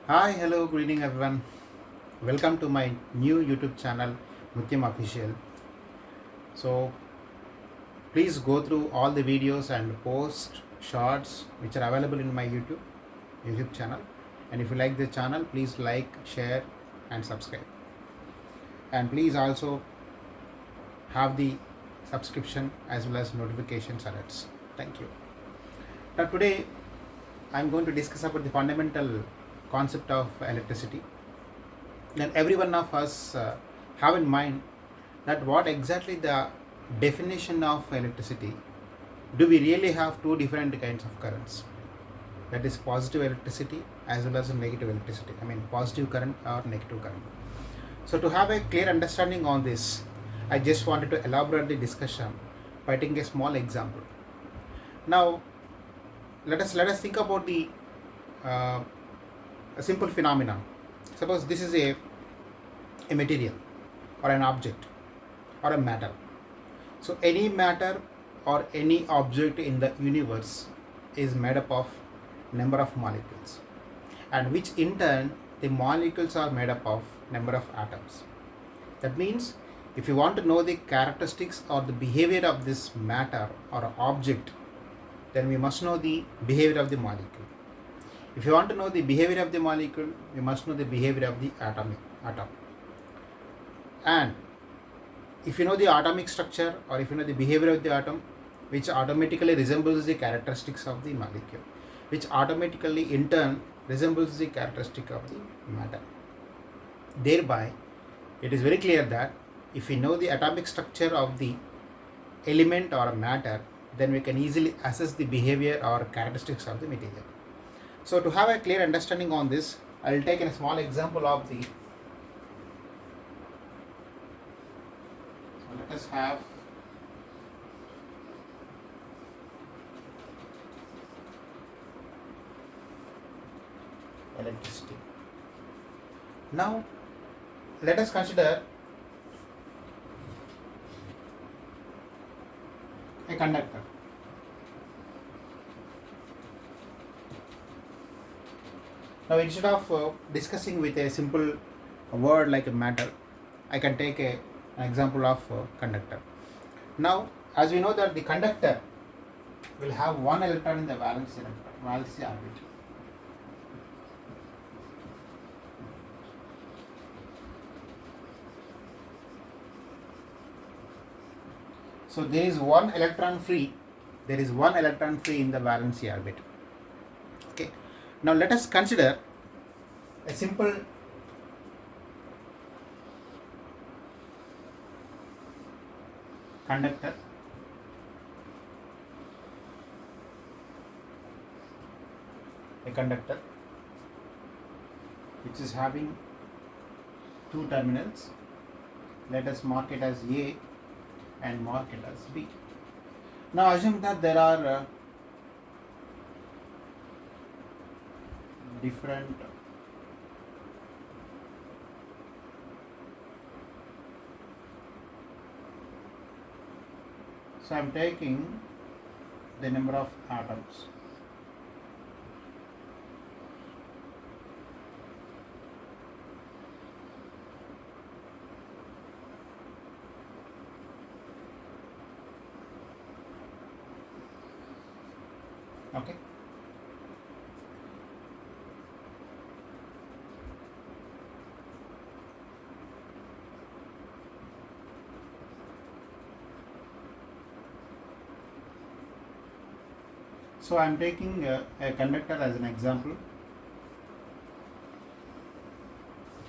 Hi, hello, good evening everyone. Welcome to my new YouTube channel, Mutyam Official. So, please go through all the videos and post shorts which are available in my YouTube channel. And if you like the channel, please like, share, and subscribe. And please also have the subscription as well as notifications alerts. Thank you. Now, today I'm going to discuss about the fundamental concept of electricity. And every one of us have in mind that what exactly the definition of electricity. Do we really have two different kinds of currents, that is positive electricity as well as negative electricity, I mean positive current or negative current? So to have a clear understanding on this, I just wanted to elaborate the discussion by taking a small example. Now let us think about the uh, a simple phenomenon. Suppose this is a material or an object or a matter. So any matter or any object in the universe is made up of number of molecules, and which in turn the molecules are made up of number of atoms. That means if you want to know the characteristics or the behavior of this matter or object, then we must know the behavior of the molecule. If you want to know the behavior of the molecule, we must know the behavior of the atom. And if you know the atomic structure or if you know the behavior of the atom, which automatically resembles the characteristics of the molecule, which automatically in turn resembles the characteristic of the matter. Thereby, it is very clear that if we know the atomic structure of the element or a matter, then we can easily assess the behavior or characteristics of the material. So to have a clear understanding on this, I will take a small example of the. So let us have electricity. Now let us consider a conductor. Now instead of discussing with a simple word like a matter, I can take an example of conductor. Now as we know that the conductor will have one electron in the valence orbit. So there is one electron free in the valence orbit. Okay. Now let us consider a simple conductor which is having two terminals. Let us mark it as A and mark it as B. Now assume that there are different so I am taking the number of atoms. Okay. So I am taking a conductor as an example,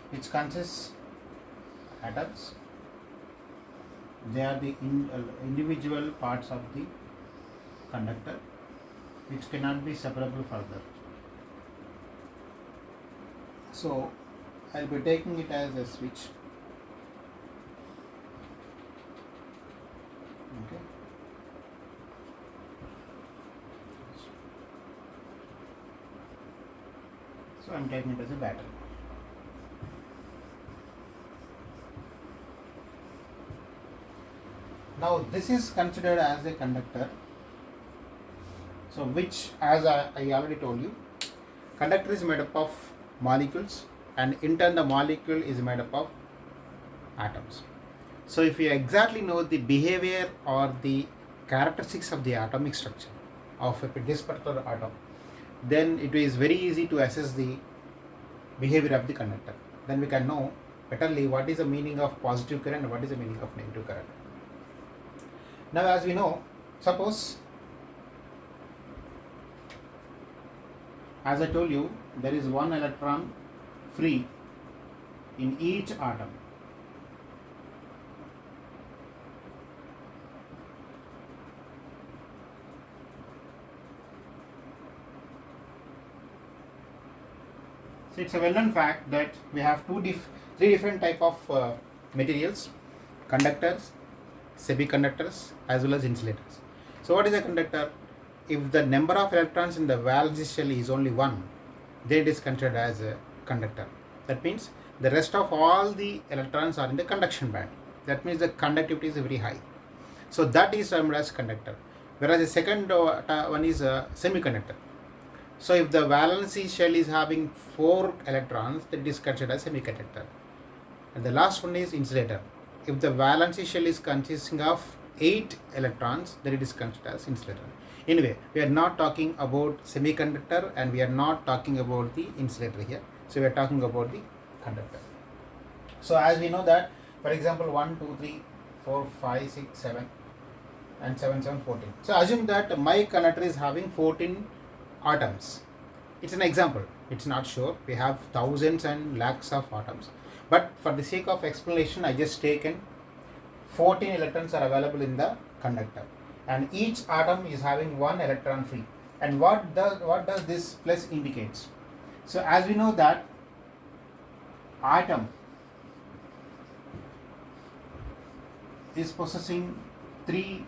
which consists atoms. They are the individual parts of the conductor which cannot be separable further. So I will be taking it as a switch. Okay. So I am taking it as a battery. Now this is considered as a conductor. So which, as I already told you, conductor is made up of molecules, and in turn the molecule is made up of atoms. So if you exactly know the behavior or the characteristics of the atomic structure of this particular atom, then it is very easy to assess the behavior of the conductor. Then we can know betterly what is the meaning of positive current and what is the meaning of negative current. Now as we know, suppose, as I told you, there is one electron free in each atom. So it's a well-known fact that we have three different type of materials: conductors, semiconductors, as well as insulators. So what is a conductor? If the number of electrons in the valence shell is only 1, then it is considered as a conductor. That means the rest of all the electrons are in the conduction band. That means the conductivity is very high. So that is termed as conductor. Whereas the second one is a semiconductor. So if the valency shell is having 4 electrons, then it is considered as semiconductor. And the last one is insulator. If the valency shell is consisting of 8 electrons, then it is considered as insulator. Anyway, we are not talking about semiconductor and we are not talking about the insulator here. So we are talking about the conductor. So as we know that, for example, 1, 2, 3, 4, 5, 6, 7 and 7, 7, 14. So assume that my conductor is having 14 atoms. It's an example. It's not sure. We have thousands and lakhs of atoms. But for the sake of explanation, I just taken 14 electrons are available in the conductor. And each atom is having 1 electron free. And what does this plus indicates? So as we know that atom is possessing 3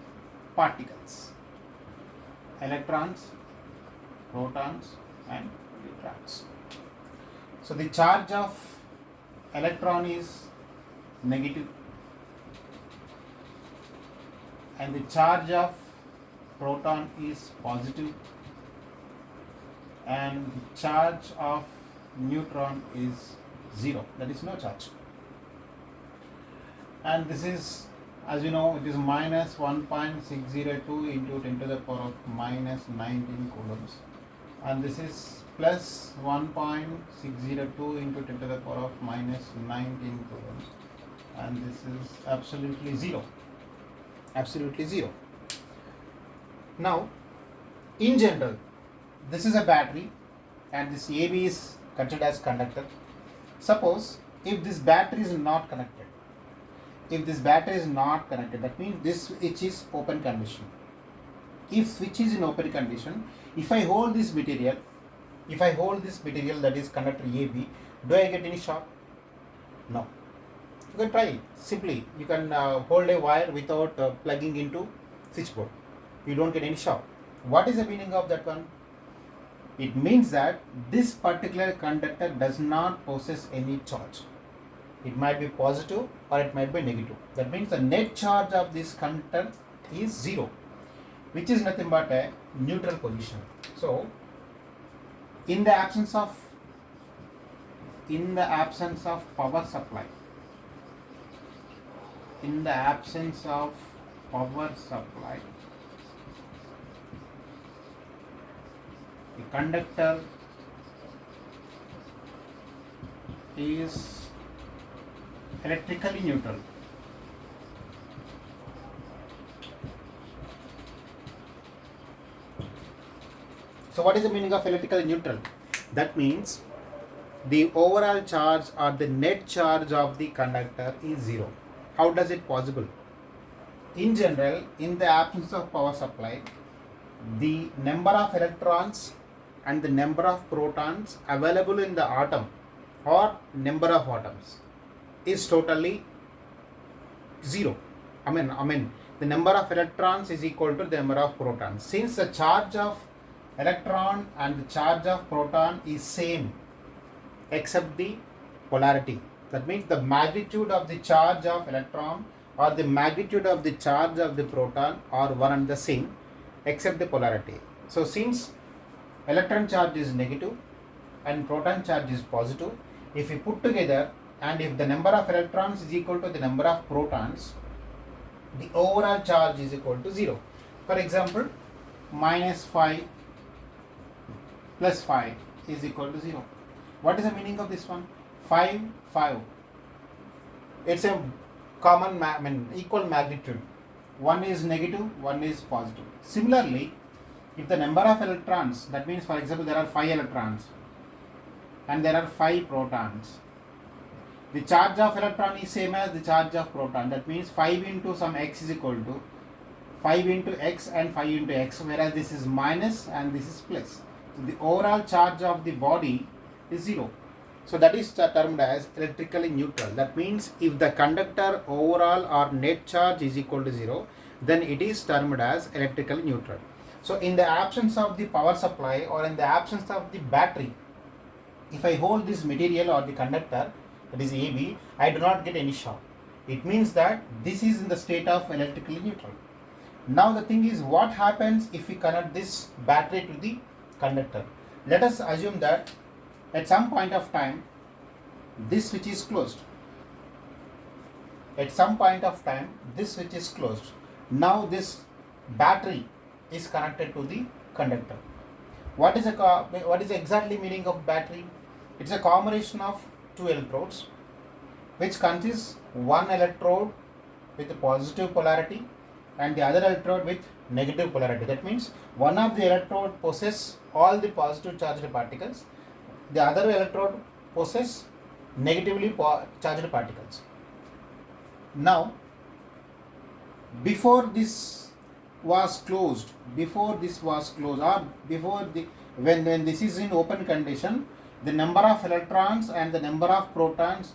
particles: electrons, protons and neutrons. So the charge of electron is negative and the charge of proton is positive and the charge of neutron is 0, that is no charge. And this is, as you know, it is minus 1.602 into 10 to the power of minus 19 coulombs, and this is plus 1.602 into 10 to the power of minus 19 coulombs, and this is absolutely 0. Absolutely 0. Now, in general, this is a battery and this AB is considered as conductor. Suppose if this battery is not connected, that means this switch is open condition. If switch is in open condition, if I hold this material that is conductor AB, do I get any shock? No. You can try it. Simply, you can hold a wire without plugging into switchboard. You don't get any shock. What is the meaning of that one? It means that this particular conductor does not possess any charge. It might be positive or it might be negative. That means the net charge of this conductor is 0, which is nothing but a neutral position. So, in the absence of power supply, the conductor is electrically neutral. So what is the meaning of electrically neutral? That means the overall charge or the net charge of the conductor is 0. How does it possible? In general, in the absence of power supply, the number of electrons and the number of protons available in the atom or number of atoms is totally 0. I mean the number of electrons is equal to the number of protons. Since the charge of electron and the charge of proton is same except the polarity. That means the magnitude of the charge of electron or the magnitude of the charge of the proton are one and the same except the polarity. So since electron charge is negative and proton charge is positive, if we put together and if the number of electrons is equal to the number of protons, the overall charge is equal to 0. For example, minus 5 plus 5 is equal to 0. What is the meaning of this one? 5, 5. It's a equal magnitude. One is negative, one is positive. Similarly, if the number of electrons, that means for example there are 5 electrons and there are 5 protons. The charge of electron is same as the charge of proton. That means 5 into some x is equal to 5 into x and 5 into x, whereas this is minus and this is plus. So the overall charge of the body is 0. So that is termed as electrically neutral. That means if the conductor overall or net charge is equal to 0, then it is termed as electrically neutral. So in the absence of the power supply or in the absence of the battery, if I hold this material or the conductor, that is AB, I do not get any shock. It means that this is in the state of electrically neutral. Now the thing is, what happens if we connect this battery to the conductor? Let us assume that at some point of time this switch is closed. At some point of time this switch is closed. Now this battery is connected to the conductor. What is exactly meaning of battery? It's a combination of two electrodes which consists one electrode with a positive polarity and the other electrode with negative polarity. That means one of the electrode possesses all the positive charged particles, the other electrode possesses negatively charged particles. Now, before this was closed, or when this is in open condition, the number of electrons and the number of protons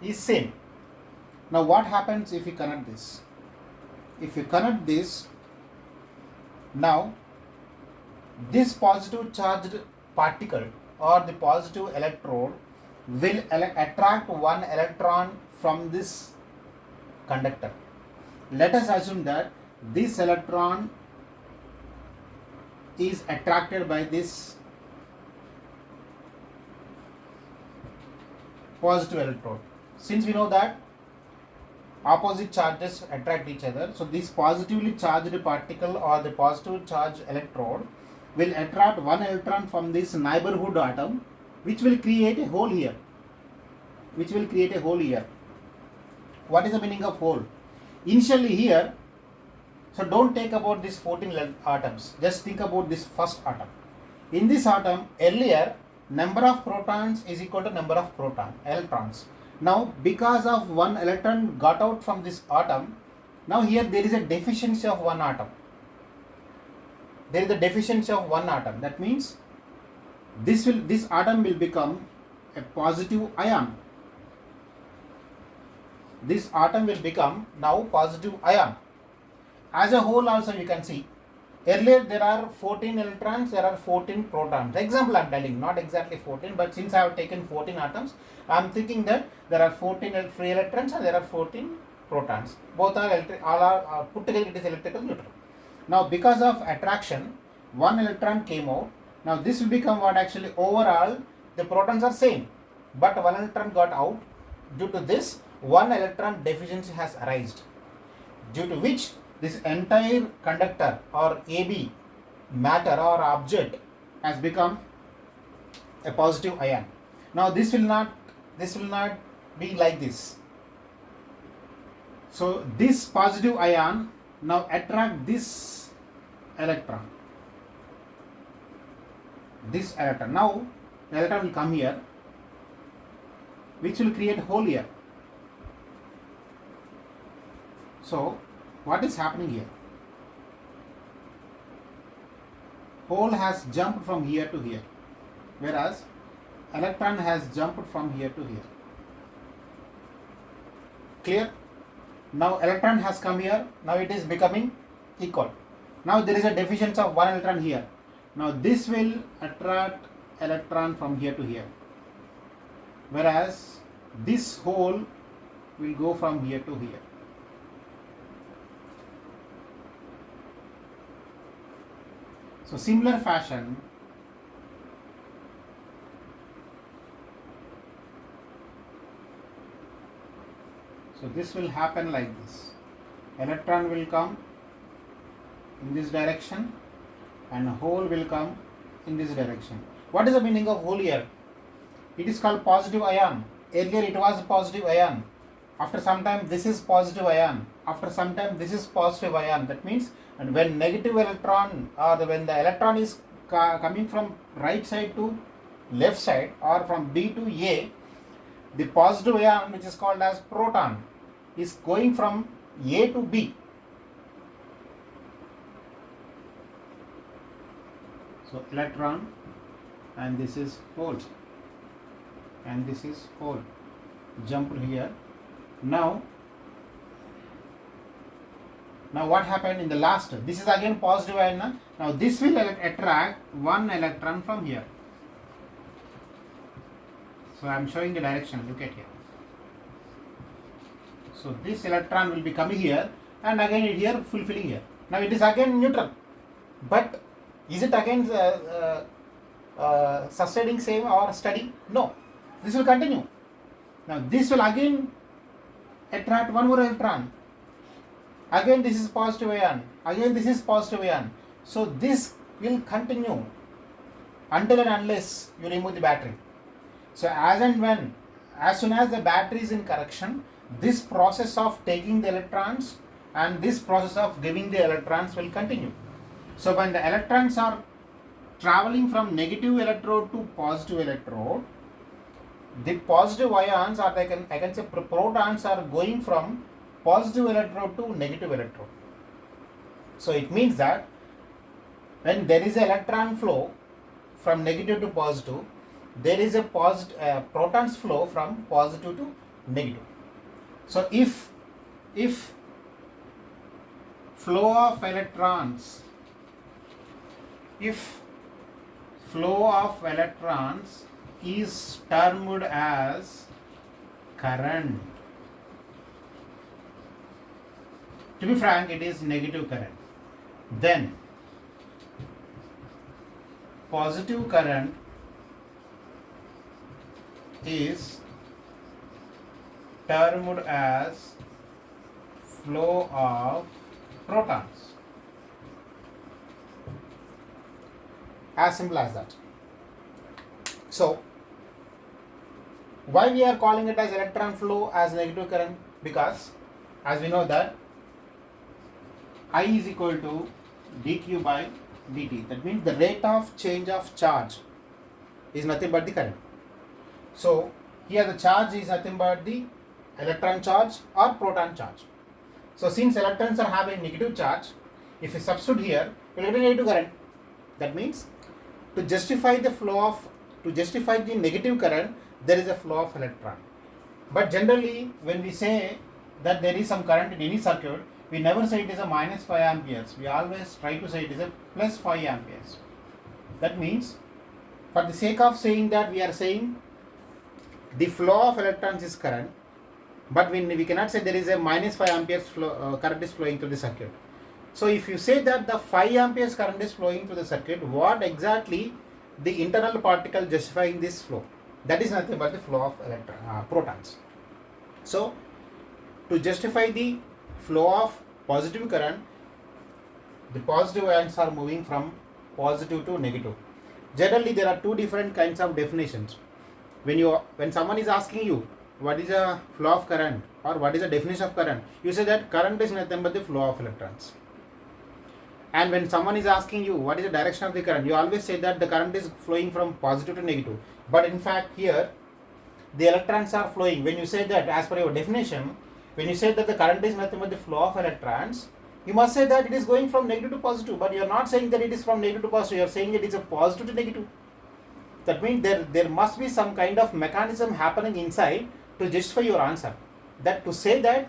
is same. Now what happens if we connect this? If we connect this, now this positive charged particle or the positive electrode will attract one electron from this conductor. Let us assume that this electron is attracted by this positive electrode. Since we know that opposite charges attract each other, so this positively charged particle or the positive charged electrode will attract one electron from this neighborhood atom, which will create a hole here. What is the meaning of hole? Initially here, so don't take about this 14 atoms, just think about this first atom. In this atom, earlier number of protons is equal to number of electrons. Now because of one electron got out from this atom, now here there is a deficiency of one atom. That means this atom will become a positive ion. This atom will become now positive ion. As a whole also you can see, earlier there are 14 electrons, there are 14 protons. Example I am telling, not exactly 14, but since I have taken 14 atoms, I am thinking that there are 14 free electrons and there are 14 protons. Both are all are put together, it is electrical neutral. Now because of attraction, one electron came out. Now this will become what? Actually overall the protons are same, but one electron got out. Due to this, one electron deficiency has arisen, due to which this entire conductor or AB matter or object has become a positive ion. Now this will not be like this. So this positive ion now attract this electron. Now the electron will come here, which will create a hole here. So what is happening here? Hole has jumped from here to here, whereas electron has jumped from here to here. Clear? Now electron has come here, now it is becoming equal. Now there is a deficiency of one electron here. Now this will attract electron from here to here, whereas this hole will go from here to here. So similar fashion, So this will happen like this. Electron will come in this direction and hole will come in this direction. What is the meaning of hole here? It is called positive ion. Earlier it was positive ion. After some time this is positive ion. After some time this is positive ion. That means, and when negative electron or when the electron is coming from right side to left side or from B to A, the positive ion, which is called as proton, is going from A to B. So electron, and this is hole, and this is hole, jumped here. Now what happened in the last? This is again positive ion. Now this will attract one electron from here. So I am showing the direction. Look at here. So this electron will be coming here, and again it here fulfilling here. Now it is again neutral, but is it again sustaining same or steady? No, this will continue. Now this will again attract one more electron. Again this is positive ion. Again this is positive ion. So this will continue until and unless you remove the battery. So as soon as the battery is in correction, this process of taking the electrons and this process of giving the electrons will continue. So when the electrons are traveling from negative electrode to positive electrode, the positive ions, or I can say protons, are going from positive electrode to negative electrode. So it means that when there is an electron flow from negative to positive, there is a protons flow from positive to negative. So if flow of electrons is termed as current, to be frank, it is negative current, then positive current is termed as flow of protons. As simple as that. So why we are calling it as electron flow as negative current? Because as we know that I is equal to dq by dt. That means the rate of change of charge is nothing but the current. So here the charge is nothing but the electron charge or proton charge. So since electrons are having negative charge, if you substitute here, you will get a negative current. That means to justify the negative current, there is a flow of electron. But generally, when we say that there is some current in any circuit, we never say it is a minus 5 amperes. We always try to say it is a plus 5 amperes. That means, for the sake of saying that, we are saying the flow of electrons is current, but we cannot say there is a minus 5 amperes current is flowing through the circuit. So if you say that the 5 amperes current is flowing through the circuit, what exactly the internal particle justifying this flow? That is nothing but the flow of protons. So to justify the flow of positive current, the positive ions are moving from positive to negative. Generally, there are two different kinds of definitions. When someone is asking you what is a flow of current or what is the definition of current, you say that current is nothing but the flow of electrons. And when someone is asking you what is the direction of the current, you always say that the current is flowing from positive to negative. But in fact here the electrons are flowing. When you say that, as per your definition, when you say that the current is nothing but the flow of electrons, you must say that it is going from negative to positive. But you are not saying that it is from negative to positive, you are saying it is a positive to negative. That means there must be some kind of mechanism happening inside to justify your answer. That to say that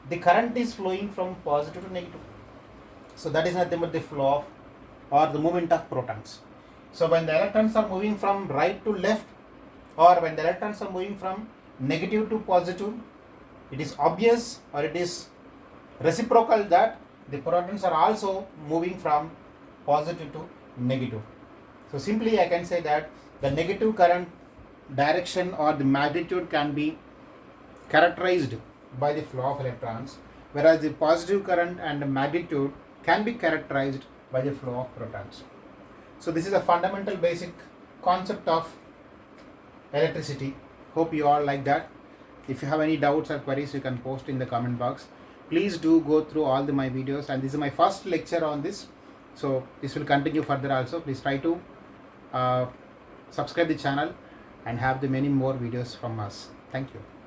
the current is flowing from positive to negative. So that is nothing but the flow of or the movement of protons. So when the electrons are moving from right to left, or when the electrons are moving from negative to positive, it is obvious or it is reciprocal that the protons are also moving from positive to negative. So simply I can say that the negative current direction or the magnitude can be characterized by the flow of electrons, whereas the positive current and magnitude can be characterized by the flow of protons. So this is a fundamental basic concept of electricity. Hope you all like that. If you have any doubts or queries, you can post in the comment box. Please do go through all my videos, and this is my first lecture on this, so this will continue further also. Please try to subscribe the channel and have the many more videos from us. Thank you.